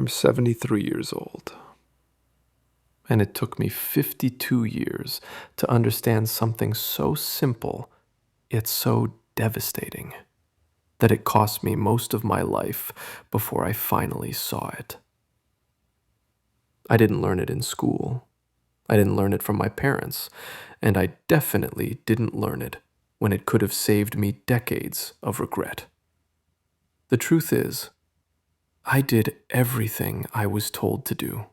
I'm 73 years old, and it took me 52 years to understand something so simple, yet so devastating, that it cost me most of my life before I finally saw it. I didn't learn it in school. I didn't learn it from my parents, and I definitely didn't learn it when it could have saved me decades of regret. The truth is, I did everything I was told to do.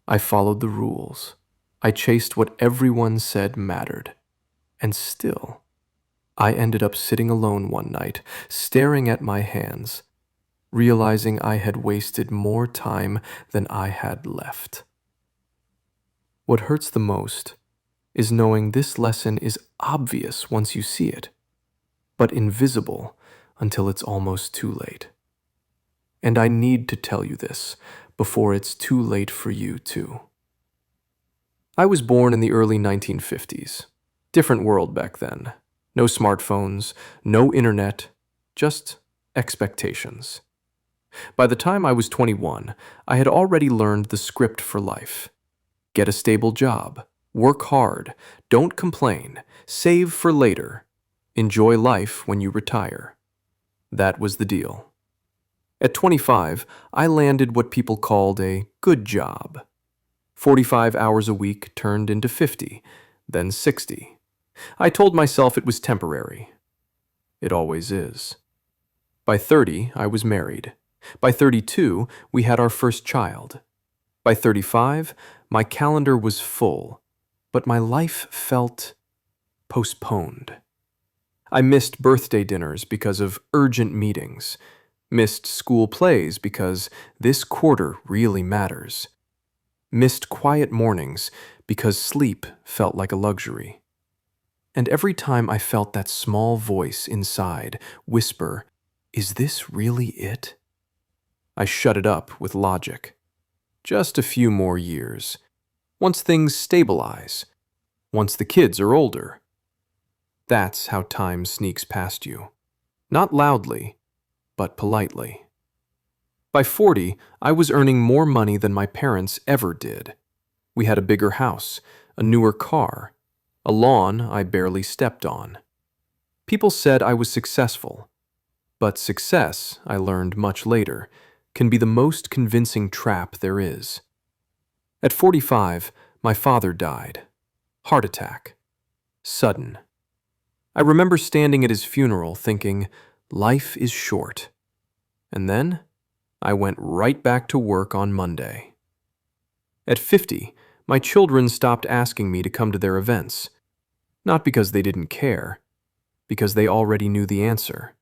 I followed the rules. I chased what everyone said mattered. And still, I ended up sitting alone one night, staring at my hands, realizing I had wasted more time than I had left. What hurts the most is knowing this lesson is obvious once you see it, but invisible until it's almost too late. And I need to tell you this before it's too late for you too. I was born in the early 1950s. Different world back then. No smartphones, no internet, just expectations. By the time I was 21, I had already learned the script for life. Get a stable job, work hard, don't complain, save for later, enjoy life when you retire. That was the deal. At 25, I landed what people called a good job. 45 hours a week turned into 50, then 60. I told myself it was temporary. It always is. By 30, I was married. By 32, we had our first child. By 35, my calendar was full, but my life felt postponed. I missed birthday dinners because of urgent meetings, missed school plays because this quarter really matters, missed quiet mornings because sleep felt like a luxury. And every time I felt that small voice inside whisper, "Is this really it?" I shut it up with logic. Just a few more years. Once things stabilize. Once the kids are older. That's how time sneaks past you. Not loudly, but politely. By 40, I was earning more money than my parents ever did. We had a bigger house, a newer car, a lawn I barely stepped on. People said I was successful, but success, I learned much later, can be the most convincing trap there is. At 45, my father died. Heart attack. Sudden. I remember standing at his funeral thinking, life is short. And then, I went right back to work on Monday. At 50, my children stopped asking me to come to their events. Not because they didn't care, because they already knew the answer.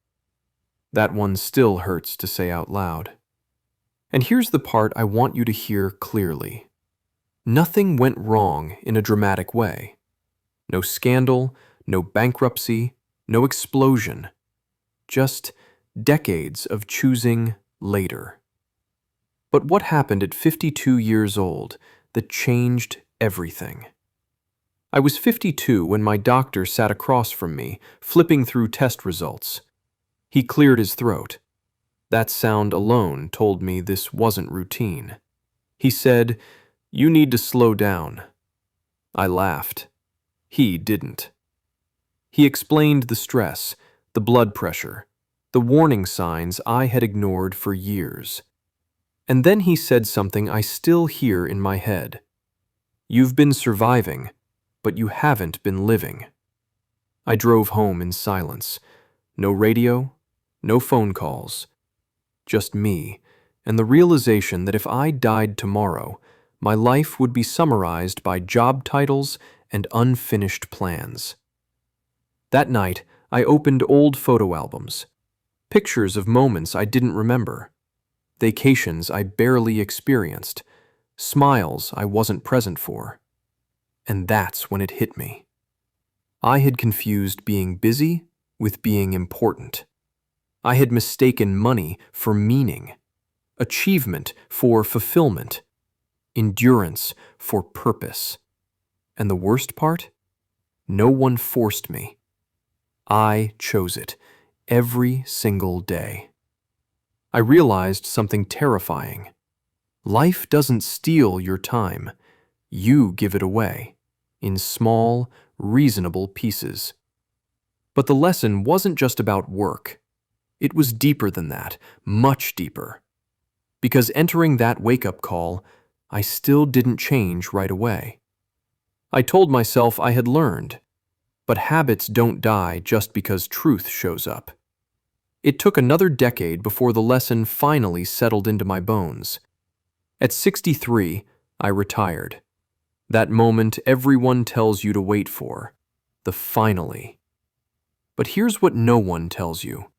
That one still hurts to say out loud. And here's the part I want you to hear clearly. Nothing went wrong in a dramatic way. No scandal, no bankruptcy, no explosion. Just decades of choosing later. But what happened at 52 years old that changed everything? I was 52 when my doctor sat across from me, flipping through test results. He cleared his throat. That sound alone told me this wasn't routine. He said, "You need to slow down." I laughed. He didn't. He explained the stress, the blood pressure, the warning signs I had ignored for years. And then he said something I still hear in my head. "You've been surviving, but you haven't been living." I drove home in silence. No radio, no phone calls. Just me, and the realization that if I died tomorrow, my life would be summarized by job titles and unfinished plans. That night, I opened old photo albums. Pictures of moments I didn't remember. Vacations I barely experienced. Smiles I wasn't present for. And that's when it hit me. I had confused being busy with being important. I had mistaken money for meaning, achievement for fulfillment, endurance for purpose. And the worst part? No one forced me. I chose it every single day. I realized something terrifying. Life doesn't steal your time. You give it away, in small, reasonable pieces. But the lesson wasn't just about work. It was deeper than that, much deeper. Because entering that wake-up call, I still didn't change right away. I told myself I had learned, but habits don't die just because truth shows up. It took another decade before the lesson finally settled into my bones. At 63, I retired. That moment everyone tells you to wait for, the finally. But here's what no one tells you.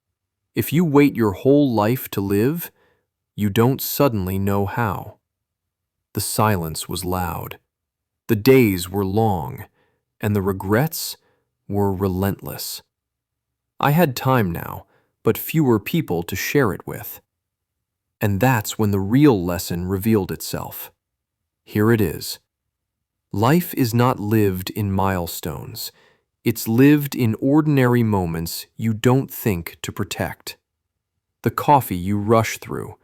If you wait your whole life to live, you don't suddenly know how. The silence was loud. The days were long, and the regrets were relentless. I had time now, but fewer people to share it with. And that's when the real lesson revealed itself. Here it is. Life is not lived in milestones. It's lived in ordinary moments you don't think to protect. The coffee you rush through,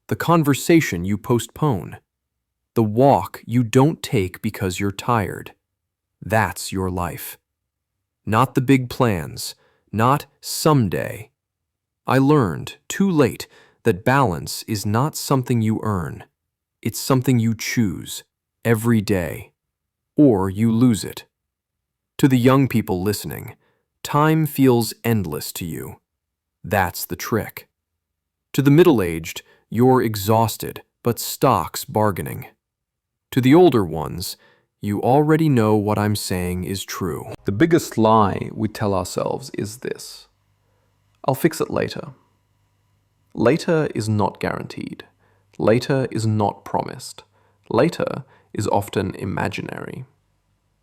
the conversation you postpone, the walk you don't take because you're tired. That's your life. Not the big plans, not someday. I learned, too late, that balance is not something you earn. It's something you choose, every day. Or you lose it. To the young people listening, time feels endless to you. That's the trick. To the middle-aged, you're exhausted, but stock's bargaining. To the older ones, you already know what I'm saying is true. The biggest lie we tell ourselves is this: I'll fix it later. Later is not guaranteed. Later is not promised. Later is often imaginary.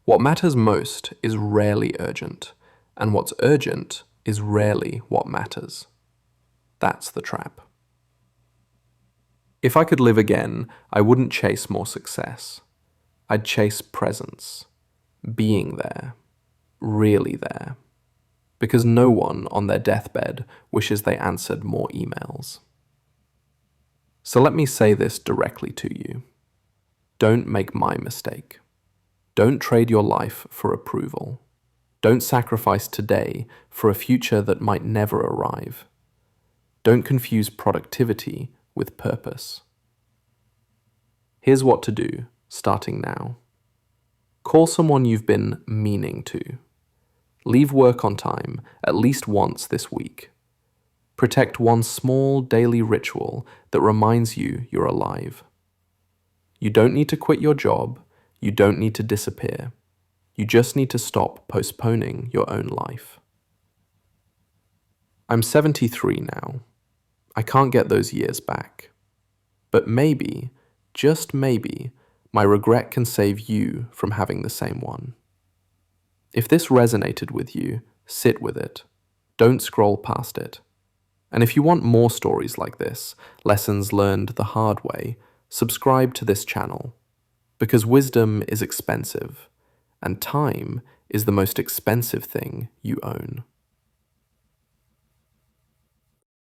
What matters most is rarely urgent, and what's urgent is rarely what matters. That's the trap. If I could live again, I wouldn't chase more success. I'd chase presence, being there, really there. Because no one on their deathbed wishes they answered more emails. So let me say this directly to you. Don't make my mistake. Don't trade your life for approval. Don't sacrifice today for a future that might never arrive. Don't confuse productivity with purpose. Here's what to do, starting now. Call someone you've been meaning to. Leave work on time at least once this week. Protect one small daily ritual that reminds you you're alive. You don't need to quit your job. You don't need to disappear. You just need to stop postponing your own life. I'm 73 now. I can't get those years back. But maybe, just maybe, my regret can save you from having the same one. If this resonated with you, sit with it. Don't scroll past it. And if you want more stories like this, lessons learned the hard way, subscribe to this channel. Because wisdom is expensive, and time is the most expensive thing you own.